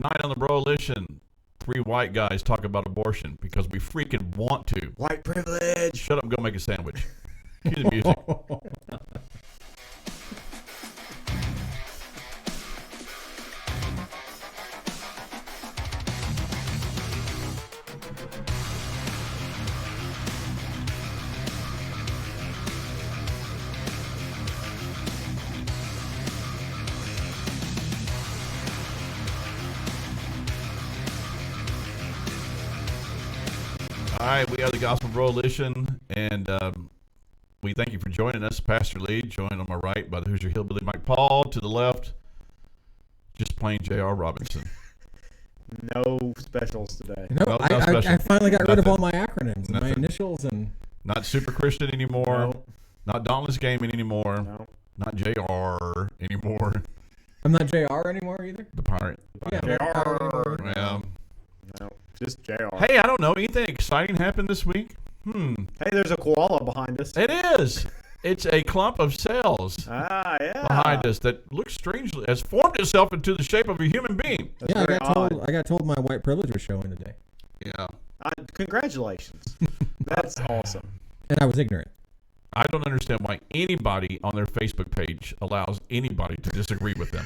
Tonight on the Broalition, 3 white guys talk about abortion because we freaking want to. White privilege. Shut up and go make a sandwich. Cue the music. All right, we are the Gospel Broalition, and we thank you for joining us. Pastor Lee, joined on my right by the Hoosier Hillbilly Mike Paul. To the left, just plain J.R. Robinson. No specials today. No, I finally got rid of all my acronyms and my initials and. Not Super Christian anymore. No. Not Dauntless Gaming anymore. No. Not J.R. anymore. I'm not JR anymore either. The pirate. Yeah, JR. Yeah. No, just JR. Hey, I don't know. Anything exciting happened this week? Hey, there's a koala behind us. It is. It's a clump of cells Ah, yeah. behind us that looks strangely has formed itself into the shape of a human being. That's Yeah, very odd. I got told my white privilege was showing today, Yeah. Congratulations. That's awesome. and I was ignorant. I don't understand why anybody on their Facebook page allows anybody to disagree with them.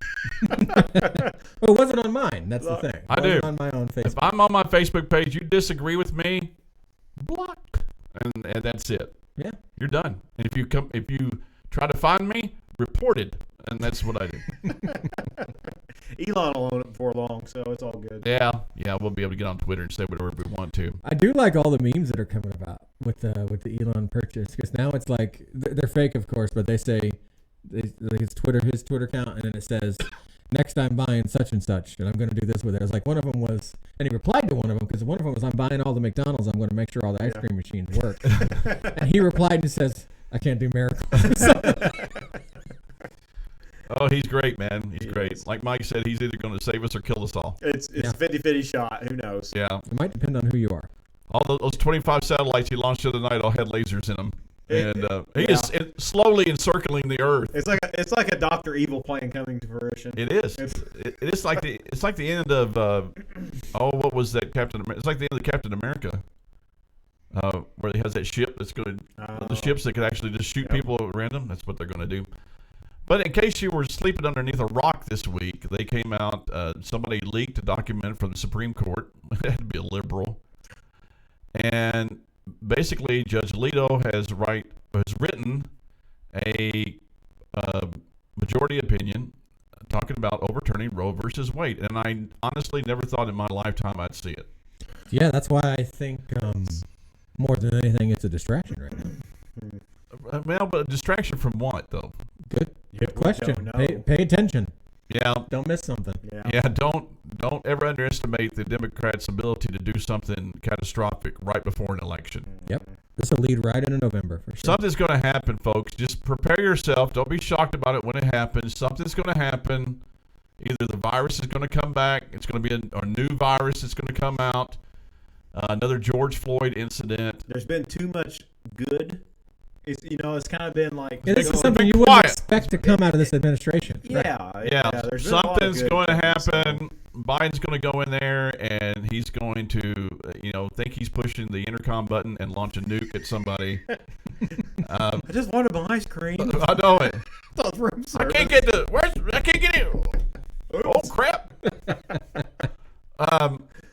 Well, it wasn't on mine. That's the thing. I It wasn't do. on my own If Facebook. I'm on my Facebook page, you disagree with me, block, and that's it. Yeah. You're done. And if you try to find me, report it, and that's what I do. Elon will own it before long, so it's all good. Yeah, we'll be able to get on Twitter and say whatever we want to. I do like all the memes that are coming about with the Elon purchase, because now it's like they're fake, of course, but they say like it's his Twitter account, and then it says, "Next I'm buying such and such, and I'm going to do this with it." It was like one of them was, and he replied to one of them because one of them was, "I'm buying all the McDonald's. I'm going to make sure all the ice cream machines work," and he replied and says, "I can't do miracles." Oh, he's great, man. He's great. Like Mike said, he's either going to save us or kill us all. It's Yeah. 50-50 shot. Who knows? Yeah. It might depend on who you are. All those 25 satellites he launched the other night all had lasers in them. And he yeah. is slowly encircling the Earth. It's like a Dr. Evil plan coming to fruition. It is. It's like the end of what was that Captain America? It's like the end of Captain America, where he has that ship that's going to the ships that could actually just shoot people at random. That's what they're going to do. But in case you were sleeping underneath a rock this week, they came out. Somebody leaked a document from the Supreme Court. It had to be a liberal, and basically, Judge Alito has written a majority opinion talking about overturning Roe versus Wade, and I honestly never thought in my lifetime I'd see it. Yeah, that's why I think more than anything, it's a distraction right now. Well, but a distraction from what, though? Good question. don't know. Pay attention. Yeah, Don't miss something. yeah. Don't ever underestimate the Democrats' ability to do something catastrophic right before an election. Yep. This will lead right into November for sure. Something's going to happen, folks. Just prepare yourself. Don't be shocked about it when it happens. Something's going to happen. Either the virus is going to come back. It's going to be a new virus that's going to come out. Another George Floyd incident. There's been too much good. It's kind of been like. And this is something you quiet. wouldn't expect to come out of this administration. Right. Yeah, there's been a lot of something's good going to things, so. happen. Biden's going to go in there and he's going to, think he's pushing the intercom button and launch a nuke at somebody. I just wanted my ice cream. I know it. Thought room I service. can't get it. Oh crap.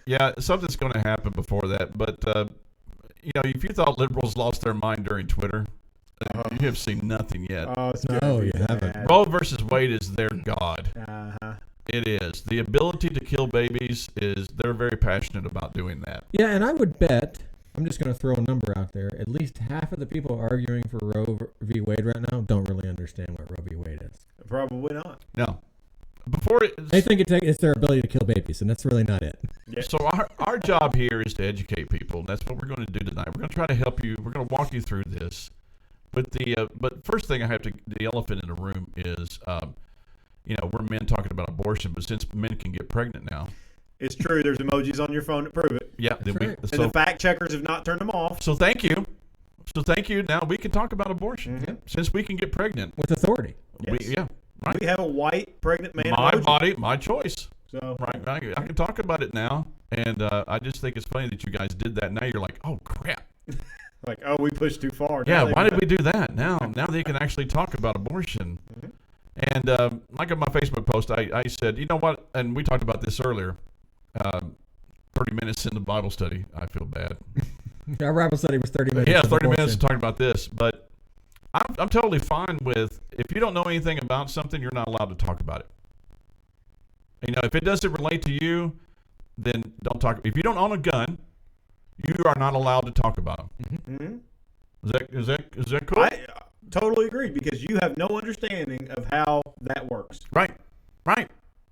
Yeah, something's going to happen before that. But if you thought liberals lost their mind during Twitter, you have seen nothing yet. Oh, it's No, gonna be you haven't. bad. Roe versus Wade is their god. Uh-huh. It is. The ability to kill babies they're very passionate about doing that. Yeah, and I would bet, I'm just going to throw a number out there, at least half of the people arguing for Roe v. Wade right now don't really understand what Roe v. Wade is. Probably not. No. Before They think it's their ability to kill babies, and that's really not it. Yeah. So our job here is to educate people. That's what we're going to do tonight. We're going to try to help you. We're going to walk you through this. But but first thing the elephant in the room is, we're men talking about abortion, but since men can get pregnant now, It's true. There's emojis on your phone to prove it. yeah. Then right. And the fact checkers have not turned them off. So thank you. Now we can talk about abortion since we can get pregnant. With authority. Yes. Right. We have a white pregnant man My emoji. body, my choice. So Right. I can talk about it now, and I just think it's funny that you guys did that. Now you're like, oh crap. like, oh, we pushed too far. Yeah. Now they- Why did we do that? Now they can actually talk about abortion. Mhm. And like on my Facebook post, I said, you know what? And we talked about this earlier. 30 minutes in the Bible study, I feel bad. Our Bible study was 30 minutes. Yeah, of 30 minutes abortion. talking about this, but I'm totally fine with if you don't know anything about something, you're not allowed to talk about it. You know, if it doesn't relate to you, then don't talk. If you don't own a gun, you are not allowed to talk about them. Mhm. Is that cool? I totally agree because you have no understanding of how that works. Right.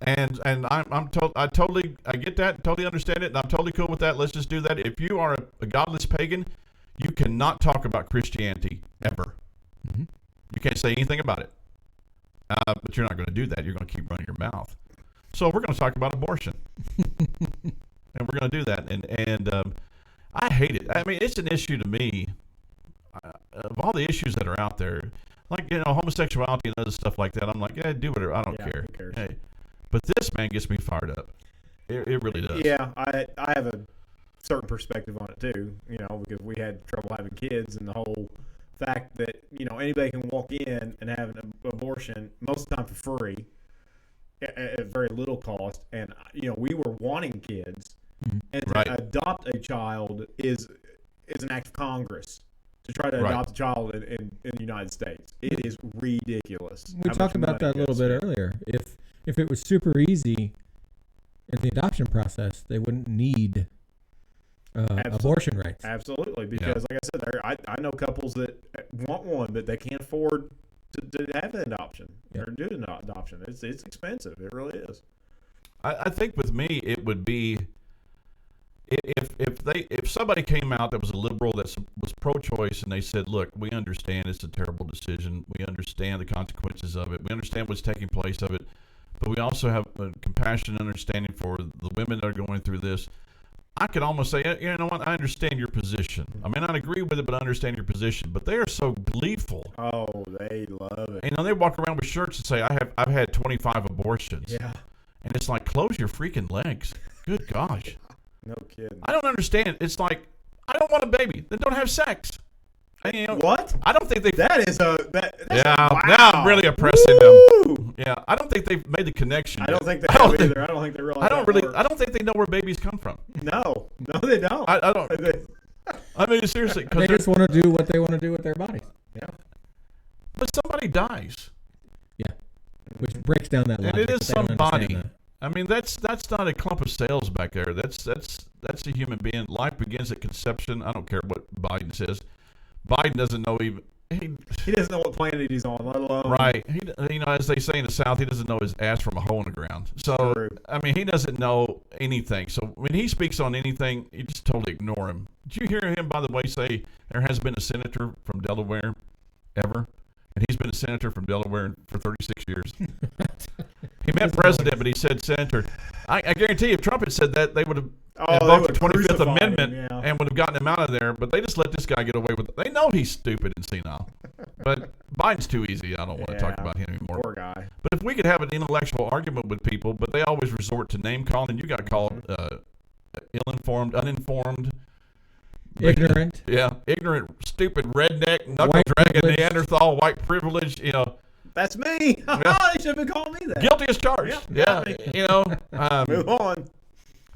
And I totally get that, totally understand it, and I'm totally cool with that. Let's just do that. If you are a godless pagan, you cannot talk about Christianity ever. Mhm. You can't say anything about it. But you're not going to do that. You're going to keep running your mouth. So we're going to talk about abortion, and we're going to do that. And I hate it. I mean, it's an issue to me. Of all the issues that are out there, like homosexuality and other stuff like that, I'm like, yeah, do whatever. I don't care. Who cares? Hey, but this man gets me fired up. It really does. Yeah, I have a certain perspective on it too. Because we had trouble having kids, and the whole fact that anybody can walk in and have an abortion most of the time for free at very little cost, and we were wanting kids, and to Right. adopt a child is an act of Congress to try to Right. adopt a child in the United States. It is ridiculous. We how talked much about that a money little goes bit earlier. If it was super easy in the adoption process, they wouldn't need abortion rights. Absolutely, because like I said, I know couples that want one, but they can't afford to have an adoption Yeah. or do an adoption. It's expensive. It really is. I think with me, it would be if somebody came out that was a liberal that was pro-choice and they said, look, we understand it's a terrible decision. We understand the consequences of it. We understand what's taking place of it. But we also have a compassion and understanding for the women that are going through this. I could almost say, you know what, I understand your position. I may not agree with it, but I understand your position. But they are so gleeful. Oh, they love it. They walk around with shirts and say, I've had 25 abortions. Yeah, And it's like, close your freaking legs. Good gosh. no kidding. I don't understand. It's like, I don't want a baby. Then don't have sex. What? I don't think they. That is that's Now wow. I'm really oppressing them. Woo! Yeah, I don't think they've made the connection. I don't think they I don't have think- either. I don't think they realize. I don't that really. works. I don't think they know where babies come from. No, they don't. I don't. I mean, seriously, They because just want to do what they want to do with their bodies. Yeah. but somebody dies, Yeah, which breaks down that and logic. it is They don't somebody. understand that. I mean, that's not a clump of cells back there. That's a human being. Life begins at conception. I don't care what Biden says. Biden doesn't know even. He doesn't know what planet he's on, let alone. Right. As they say in the South, he doesn't know his ass from a hole in the ground. So, True. I mean, he doesn't know anything. So, when he speaks on anything, you just totally ignore him. Did you hear him, by the way, say there has been a senator from Delaware ever? And he's been a senator from Delaware for 36 years. He meant president, but he said senator. I guarantee if Trump had said that, they would have invoked the 25th Amendment and would have gotten him out of there. But they just let this guy get away with it. They know he's stupid and senile. But Biden's too easy. I don't want to talk Yeah. about him anymore. Poor guy. But if we could have an intellectual argument with people, but they always resort to name calling, you got called ill-informed, uninformed, Ignorant. yeah, ignorant, stupid, redneck, knuckle White dragging, privilege. Neanderthal, white privilege, That's me. Yeah. They should have been calling me that. guilty as charged. Yeah. Yeah, Move on.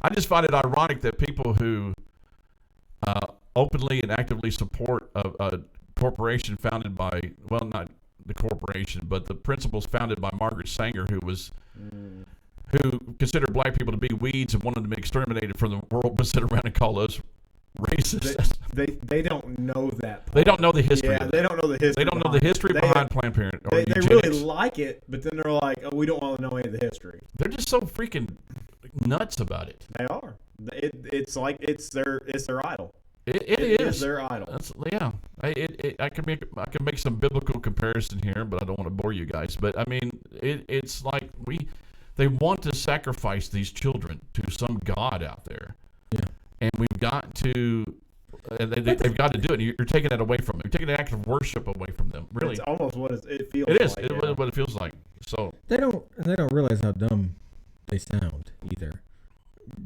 I just find it ironic that people who openly and actively support a corporation founded by, well, not the corporation, but the principles founded by Margaret Sanger, who considered black people to be weeds and wanted them exterminated from the world, but sit around and call us racist. They don't know that. They don't know the history. Yeah, of they it. don't know the history. They don't know the history behind Planned Parenthood or They eugenics. really like it, but then they're like, "Oh, we don't want to know any of the history." They're just so freaking nuts about it. They are. It's like it's their idol. It It is their idol. That's, yeah. I can make some biblical comparison here, but I don't want to bore you guys. But I mean, it's like they want to sacrifice these children to some god out there. Yeah. And we've got to. They've got to do it. You're taking that away from them. You're taking the act of worship away from them. Really, It's almost what it feels. it is. Like, It is what it feels like. So They don't realize how dumb they sound either.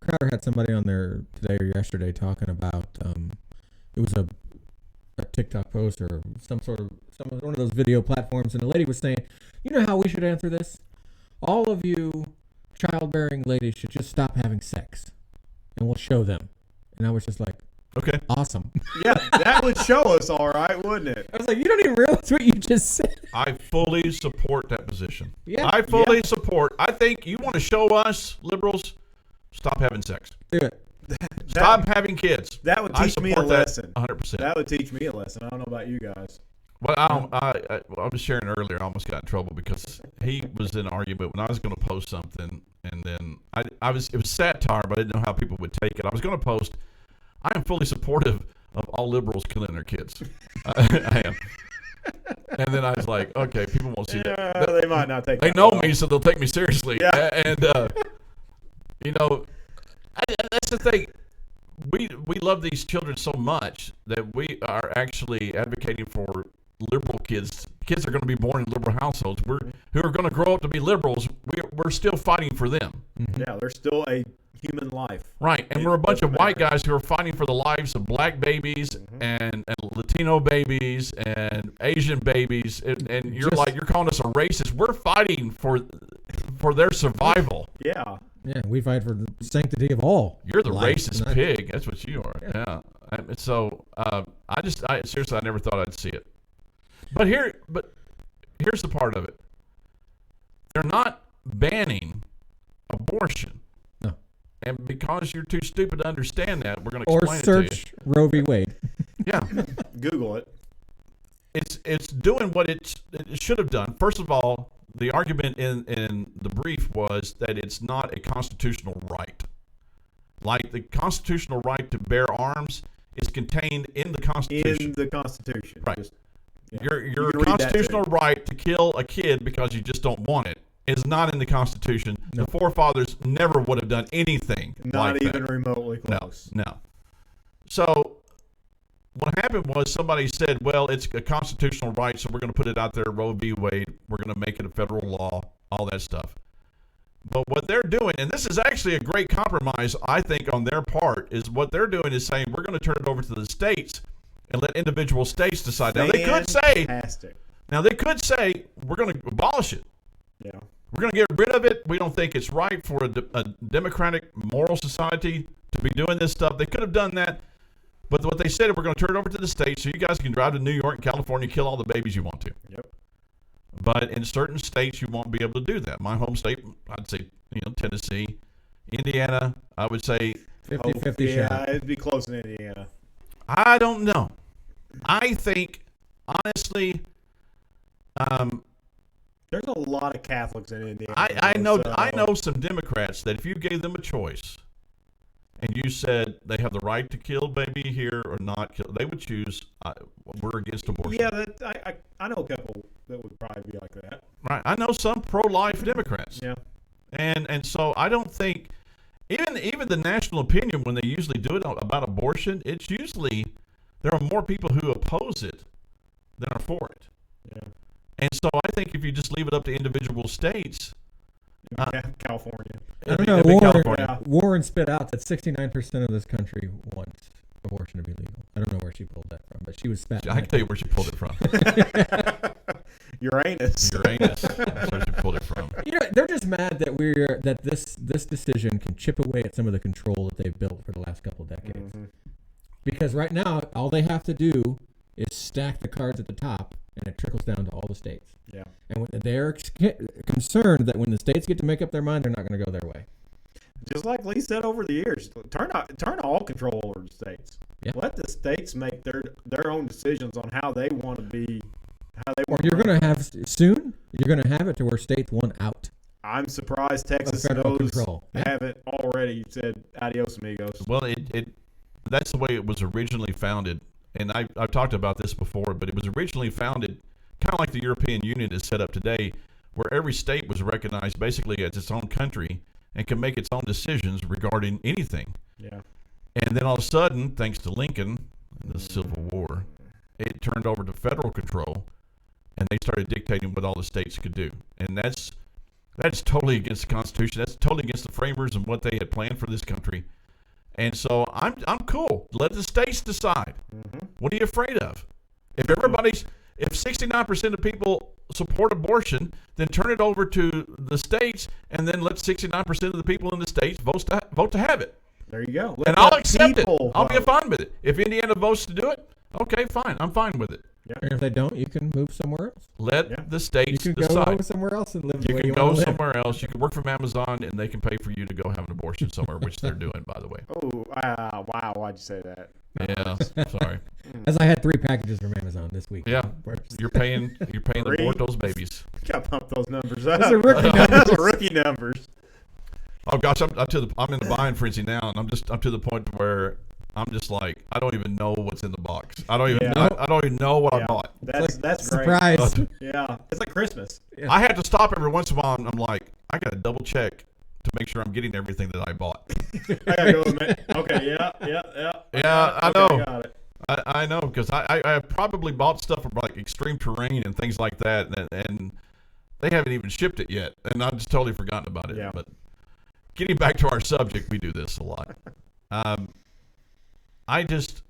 Crowder had somebody on there today or yesterday talking about it was a TikTok post or one of those video platforms, and the lady was saying, you know how we should answer this? All of you childbearing ladies should just stop having sex, and we'll show them. And I was just like, Okay. awesome. Yeah, that would show us, all right, wouldn't it? I was like, you don't even realize what you just said. I fully support that position. Yeah. I fully support. I think you want to show us, liberals, stop having sex. Do it. Stop having kids. That would I teach me a support that lesson. 100%. That would teach me a lesson. I don't know about you guys. Well, I was sharing earlier. I almost got in trouble because he was in an argument when I was going to post something, and then it was satire, but I didn't know how people would take it. I was going to post, I am fully supportive of all liberals killing their kids. I am. And then I was like, okay, people won't see that. They might not take They that know well. me, so they'll take me seriously. Yeah. And that's the thing. We love these children so much that we are actually advocating for liberal kids. Kids are going to be born in liberal households. Who are going to grow up to be liberals. We're still fighting for them. Yeah, there's still a human life. Right, and we're a bunch of white guys who are fighting for the lives of black babies and Latino babies and Asian babies, and you're calling us a racist. We're fighting for their survival. Yeah. Yeah, we fight for the sanctity of all. You're the life, racist pig. That's what you are. Yeah. I seriously, I never thought I'd see it. But here's the part of it. They're not banning abortion. No. And because you're too stupid to understand that, we're going to Or explain it to you. search Roe v. Wade. Yeah. Google it. It's doing what it should have done. First of all, the argument in the brief was that it's not a constitutional right. Like the constitutional right to bear arms is contained in the Constitution. In the Constitution. Right. Just, Your You can read that constitutional too. right to kill a kid because you just don't want it is not in the Constitution. No. The forefathers never would have done anything Not like even that. remotely No, close. no. So what happened was somebody said, well, it's a constitutional right, so we're going to put it out there, Roe v. Wade. We're going to make it a federal law, all that stuff. But what they're doing, and this is actually a great compromise, I think, on their part, is what they're doing is saying we're going to turn it over to the states and let individual states decide. Now, they could Fantastic. say, we're going to abolish it. Yeah. We're going to get rid of it. We don't think it's right for a democratic, moral society to be doing this stuff. They could have done that. But what they said, we're going to turn it over to the states so you guys can drive to New York and California and kill all the babies you want to. Yep. But in certain states, you won't be able to do that. My home state, I'd say, Tennessee. Indiana, I would say, 50-50 yeah, shot. it'd be close in Indiana. I don't know. I think, honestly, There's a lot of Catholics in Indiana. I so- know some Democrats that if you gave them a choice and you said they have the right to kill baby here or not kill, they would choose, we're against abortion. Yeah, I know a couple that would probably be like that. Right. I know some pro-life Democrats. Yeah. And so I don't think even the national opinion when they usually do it about abortion, it's usually there are more people who oppose it than are for it. Yeah. And so I think if you just leave it up to individual states, California. I don't know. it'd be Warren, California. Warren spit out that 69% of this country wants abortion to be legal. I don't know where she pulled that from, but she was spat. I can tell you where she pulled it from. Uranus. Uranus. That's where she pulled it from. You know, they're just mad that this decision can chip away at some of the control that they've built for the last couple of decades. Mm-hmm. Because right now, all they have to do is stack the cards at the top, and it trickles down to all the states. Yeah. And they're concerned that when the states get to make up their mind, they're not going to go their way. Just like Lee said over the years, turn all control over the states. Yeah. Let the states make their own decisions on how they want to be. Or you're going to have soon. You're going to have it to where states want out. I'm surprised Texas federal knows control. Yeah. haven't already said adios amigos. Well, that's the way it was originally founded. And I've talked about this before, but it was originally founded kind of like the European Union is set up today, where every state was recognized basically as its own country and can make its own decisions regarding anything. Yeah. And then all of a sudden, thanks to Lincoln and the Civil War, it turned over to federal control, and they started dictating what all the states could do. And that's That's totally against the Constitution. That's totally against the framers and what they had planned for this country. And so I'm cool. Let the states decide. What are you afraid of? If 69% of people support abortion, then turn it over to the states, and then let 69% of the people in the states vote to have it. There you go. And Let I'll the accept it. people I'll be vote. fine with it. If Indiana votes to do it, okay, fine. I'm fine with it. And if they don't, you can move somewhere else. Let Yeah. the You states can go decide. somewhere else and live the You way can you go want to live. somewhere else. You can work from Amazon, and they can pay for you to go have an abortion somewhere, which they're doing, by the way. Oh, wow. Why'd you say that? Yeah, sorry. As I had 3 packages from Amazon this week. Yeah, you're paying to Three? abort those babies. Got to pump those numbers up. Those are rookie Those numbers. are rookie numbers. Oh gosh, I'm in the buying frenzy now, and I'm to the point where I'm just like, I don't even know what's in the box. I don't even Yeah. I don't even know what I Yeah. bought. That's great. Surprise. Yeah, it's like Christmas. Yeah. I had to stop every once in a while, and I'm like, I got to double check to make sure I'm getting everything that I bought. I gotta go with it. Okay, yeah. Yeah, I Okay, know. Got it. I know, because I probably bought stuff from like extreme terrain and things like that, and they haven't even shipped it yet, and I've just totally forgotten about it. Yeah. But getting back to our subject, we do this a lot. I just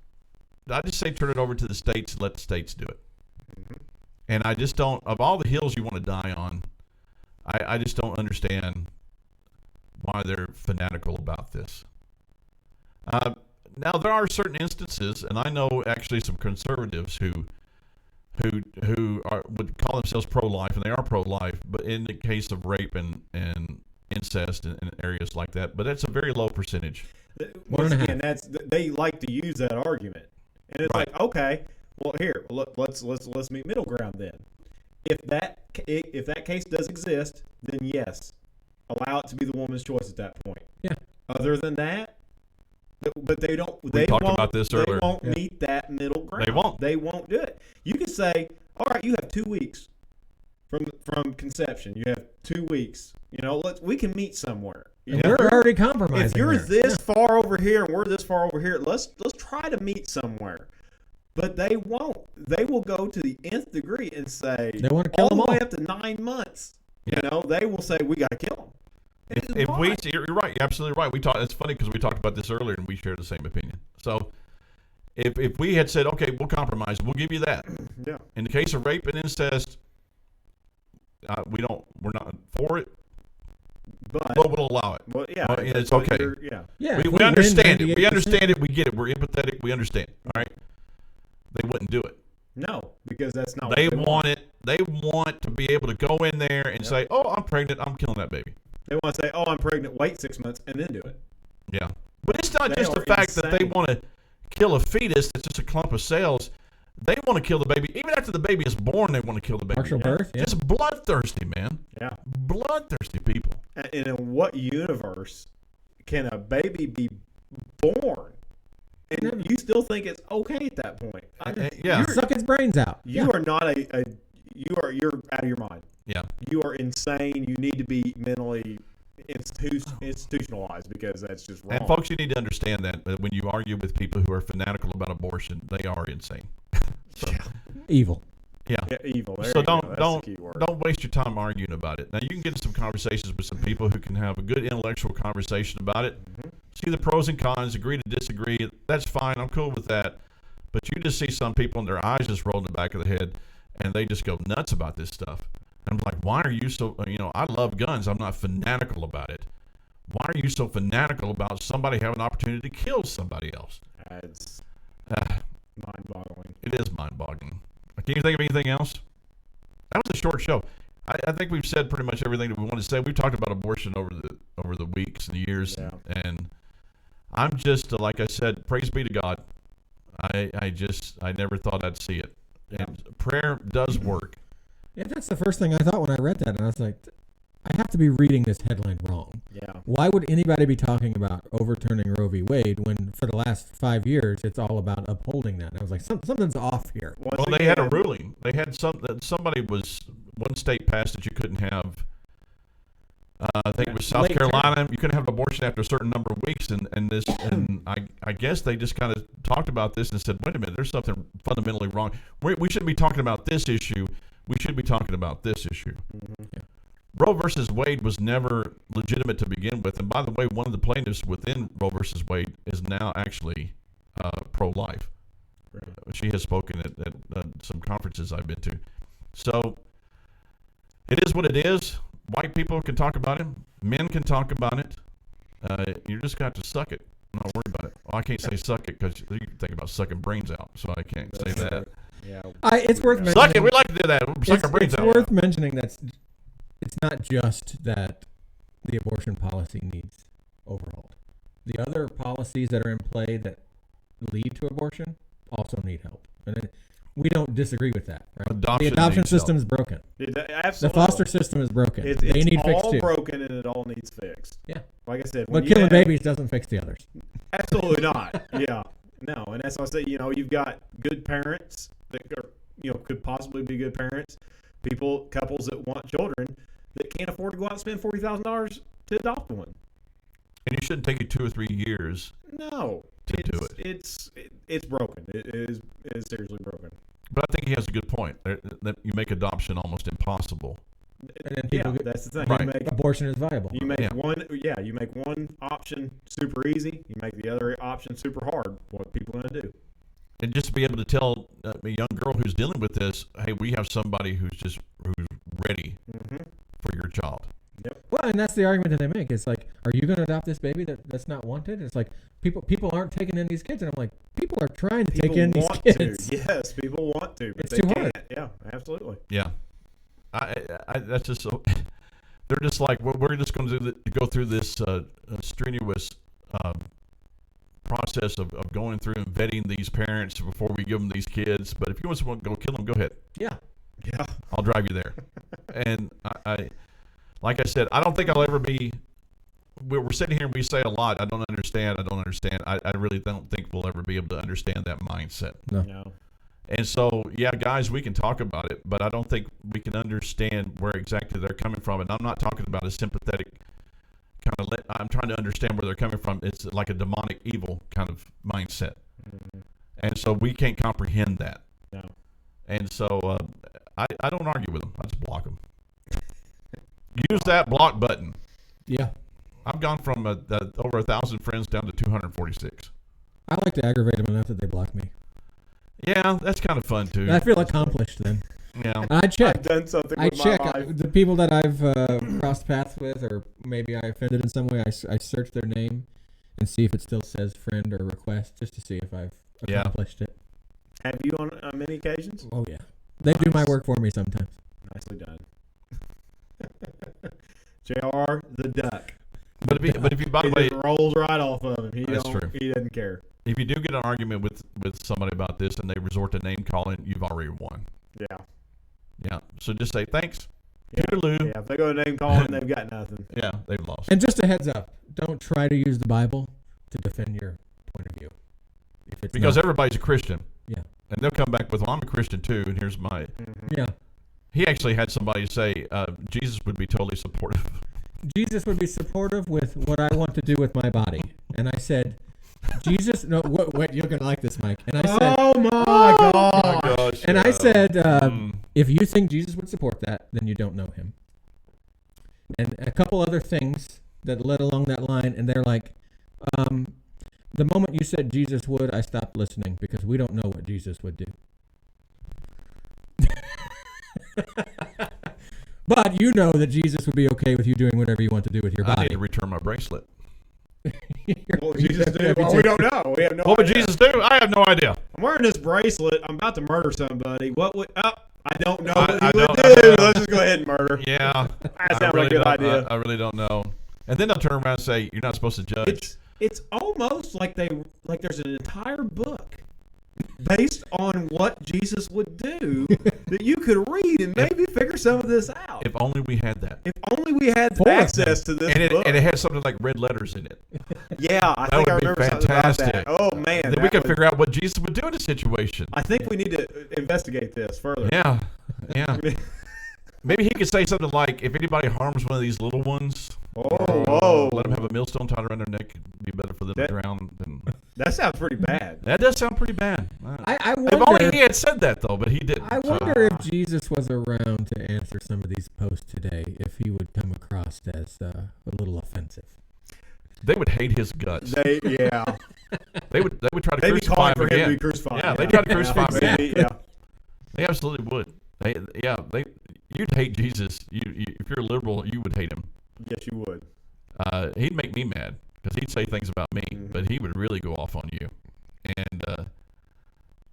say turn it over to the states and let the states do it. And I just don't, of all the hills you want to die on, I just don't understand why they're fanatical about this. Now there are certain instances, and I know actually some conservatives who would call themselves pro-life, and they are pro-life, but in the case of rape and incest in areas like that, but that's a very low percentage. Once 1.5. again, they like to use that argument, and it's Right. like, okay, well, here, let's meet middle ground then. If that case does exist, then yes, allow it to be the woman's choice at that point. Yeah. Other than that, but they don't. We They talked won't, about this they earlier. won't Yeah. meet that middle ground. They won't. They won't do it. You can say, all right, you have 2 weeks from conception. You have 2 weeks. We can meet somewhere. And we're already compromising. If you're there. this far over here and we're this far over here, let's try to meet somewhere. But they won't. They will go to the nth degree and say They wanna kill all them the way all. up to 9 months. Yeah. They will say we got to kill them. You're right, you're absolutely right. It's funny because we talked about this earlier and we shared the same opinion. So if we had said, okay, we'll compromise, we'll give you that. Yeah. In the case of rape and incest, we're not for it, But but we'll allow it. well, yeah, Well, it's but okay. Yeah. Yeah, We if win understand it. We 98%. understand it. We get it. We're empathetic. We understand. All right. They wouldn't do it. No, because that's not They what they want it. They want to be able to go in there and say, "Oh, I'm pregnant. I'm killing that baby." They want to say, "Oh, I'm pregnant. Wait 6 months and then do it." Yeah. But it's not They just the are fact that they insane. want to kill a fetus that's just a clump of cells. They want to kill the baby. Even after the baby is born, they want to kill the baby. Partial birth. Yeah. Just bloodthirsty, man. Yeah. Bloodthirsty people. And in what universe can a baby be born and you still think it's okay at that point? Yeah. Suck its brains out. You are not you're out of your mind. Yeah. You are insane. You need to be mentally institutionalized because that's just wrong. And folks, you need to understand that when you argue with people who are fanatical about abortion, they are insane. So, Evil. yeah. Yeah, evil. There So you go. That's don't the key word. don't waste your time arguing about it. Now you can get in some conversations with some people who can have a good intellectual conversation about it. See the pros and cons, agree to disagree. That's fine. I'm cool with that. But you just see some people and their eyes just roll in the back of the head, and they just go nuts about this stuff. And I'm like, why are you so? I love guns. I'm not fanatical about it. Why are you so fanatical about somebody having an opportunity to kill somebody else? It's Ah, mind-boggling. it is mind-boggling. Can you think of anything else? That was a short show. I think we've said pretty much everything that we want to say. We've talked about abortion over the weeks and years, Yeah. and I'm just like I said, praise be to God. I never thought I'd see it, and prayer does work. Yeah, that's the first thing I thought when I read that, and I was like, I have to be reading this headline wrong. Yeah. Why would anybody be talking about overturning Roe v. Wade when for the last 5 years it's all about upholding that? And I was like, something's off here. Once Well, they had a again, ruling. They had one state passed that you couldn't have. I think it was South Late term. Carolina. You couldn't have an abortion after a certain number of weeks, and I guess they just kind of talked about this and said, wait a minute, there's something fundamentally wrong. We shouldn't be talking about this issue. We should be talking about this issue. Mm-hmm. Roe versus Wade was never legitimate to begin with. And by the way, one of the plaintiffs within Roe versus Wade is now actually pro-life. Right. She has spoken at some conferences I've been to. So it is what it is. White people can talk about it. Men can talk about it. You just got to suck it. Not worry about it. Well, I can't say suck it because you think about sucking brains out, so I can't say that. Yeah. It's worth mentioning. Suck it. We like to do that. Suck our brains It's out. worth mentioning that it's not just that the abortion policy needs overhauled. The other policies that are in play that lead to abortion also need help. And we don't disagree with that, right? Adoption the adoption needs system is broken. The Absolutely. foster system is broken. It's they need fixed all too. broken and it all needs fixed. Yeah. Like I said, But killing babies doesn't fix the others. Absolutely not. Yeah. No, and that's why I say, you've got good parents that are, could possibly be good parents, couples that want children that can't afford to go out and spend $40,000 to adopt one. And you shouldn't take you 2 or 3 years. No. To do it. It's broken. It is seriously broken. But I think he has a good point that you make adoption almost impossible. And then people that's the thing. Right. You make, abortion is viable. you make you make one option super easy. You make the other option super hard. What are people going to do? And just to be able to tell a young girl who's dealing with this, hey, we have somebody who's ready for your child. Yep. Well, and that's the argument that they make. It's like, are you going to adopt this baby that's not wanted? It's like people aren't taking in these kids, and I'm like, people are trying to take in these kids. Yes, people want to. But It's they too can't. hard. Yeah, absolutely. Yeah, I that's just so. They're just like, well, we're just going to go through this strenuous process of going through and vetting these parents before we give them these kids. But if you want to go kill them, go ahead. Yeah. Yeah. I'll drive you there. And I like I said, I don't think I'll ever be. We're sitting here and we say a lot. I don't understand. I really don't think we'll ever be able to understand that mindset. No. And so, yeah, guys, we can talk about it, but I don't think we can understand where exactly they're coming from. And I'm not talking about a sympathetic kind of. I'm trying to understand where they're coming from. It's like a demonic, evil kind of mindset. Mm-hmm. And so we can't comprehend that. No. And so I don't argue with them. I just block them. Use that block button. Yeah. I've gone from over 1,000 friends down to 246. I like to aggravate them enough that they block me. Yeah, that's kind of fun too. I feel accomplished then. Yeah. And I check. I've done something I with check my life. the people that I've crossed paths with, or maybe I offended in some way. I search their name and see if it still says friend or request, just to see if I've accomplished it. Have you on many occasions? Oh yeah, they do my work for me sometimes. Nicely done. JR the duck. But if you by the He way, just rolls right off of him. That's true. He doesn't care. if you do get an argument with somebody about this and they resort to name calling, you've already won. Yeah. Yeah. So just say thanks. Yeah. Toodaloo. Yeah. If they go name calling, they've got nothing. Yeah, they've lost. And just a heads up, don't try to use the Bible to defend your point of view. If it's Because not. everybody's a Christian. Yeah. And they'll come back with, well, I'm a Christian too, and here's my... Mm-hmm. Yeah. He actually had somebody say Jesus would be totally supportive. Jesus would be supportive with what I want to do with my body. And I said, Jesus, no, what you're going to like this, Mike. And I said, Oh my God. gosh. and I said, if you think Jesus would support that, then you don't know him. And a couple other things that led along that line, and they're like, the moment you said Jesus would, I stopped listening because we don't know what Jesus would do. But you know that Jesus would be okay with you doing whatever you want to do with your I need body. to return my bracelet. What would Jesus do? Well, we don't know. We have no What would idea. Jesus do? I have no idea. I'm wearing this bracelet. I'm about to murder somebody. What would... I don't know what I he would don't- do. I don't- Let's just go ahead and murder. Yeah. That sounds like a good idea. I really don't know. And then they'll turn around and say, you're not supposed to judge. It's almost like there's an entire book based on what Jesus would do that you could read and maybe figure some of this out. If only we had that. If only we had Four of access to this And book. it had something like red letters in it. Yeah, I That think I would be remember something about fantastic. that. Oh man, Then that we could was- figure out what Jesus would do in a situation. I think we need to investigate this further. Yeah. Yeah. Maybe he could say something like, if anybody harms one of these little ones, Whoa. let them have a millstone tied around their neck. It'd be better for them to drown than That sounds pretty bad. That does sound pretty bad. I If only wonder. he had said that though, but he didn't. I so. wonder if Jesus was around to answer some of these posts today, if he would come across as a little offensive. They would hate his guts. They They would try to They'd be crucify calling him for him to again. be crucified. Yeah, they try to crucify him again. Maybe, yeah. They absolutely would. You'd hate Jesus. If you're a liberal, you would hate him. Yes, you would. He'd make me mad because he'd say things about me, but he would really go off on you. And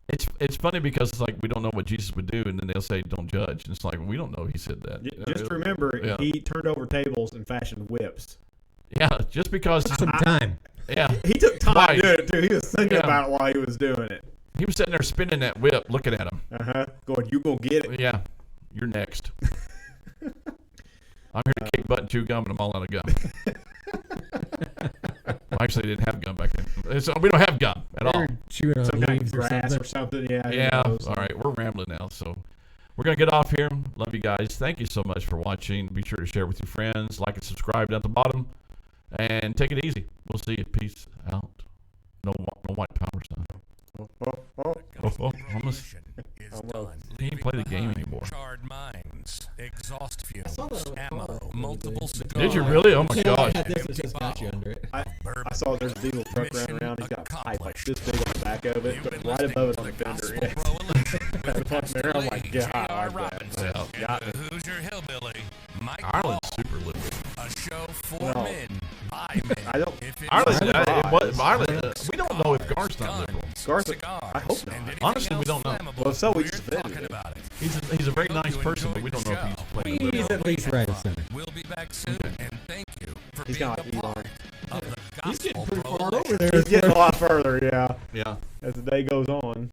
it's funny because it's like we don't know what Jesus would do, and then they'll say, "Don't judge." And it's like we don't know he said that. Just remember, Yeah. he turned over tables and fashioned whips. Yeah, just because. Some time. Yeah, He took time Right. doing it too. He was thinking Yeah. about it while he was doing it. he was sitting there spinning that whip, looking at him. Going, you gonna get it? Yeah, you're next. I'm here to kick butt and chew gum, and I'm all out of gum. Well, actually, they didn't have gum back then. So we don't have gum at all. They're chewing on Some kind of leaves or grass something. or something. Yeah. who Yeah. knows? All right, we're rambling now, so we're gonna get off here. Love you guys. Thank you so much for watching. Be sure to share with your friends, like and subscribe down at the bottom, and take it easy. We'll see you. Peace out. No white power sign. Almost. Is done. He didn't play the game anymore. Charred minds, exhaust fumes, ammo, multiple cigars. Did you really? Oh my gosh. This has just got you under it. I saw there's a diesel truck running around. He's got a pipe like this big on the back of it, but right above it on the fender. Yeah. The truck there, I'm like, God, I like that. Yeah. Who's your hillbilly? Mike Ireland's Ball. super liberal. A show for No. men, by men. I don't. If it's Ireland, we don't know if Garth's not liberal. Garth, cigars, I hope not. and anything Honestly, we else don't know. flammable, Well, so we're he's defending talking it. about it. He's a very nice person, but we don't know if he's playing He's liberal. at least right of center. We'll be back soon, and thank you for He's being not a Elon. part of the He's getting gospel pretty far coalition. over there. He's getting a lot further, yeah, Yeah. as the day goes on.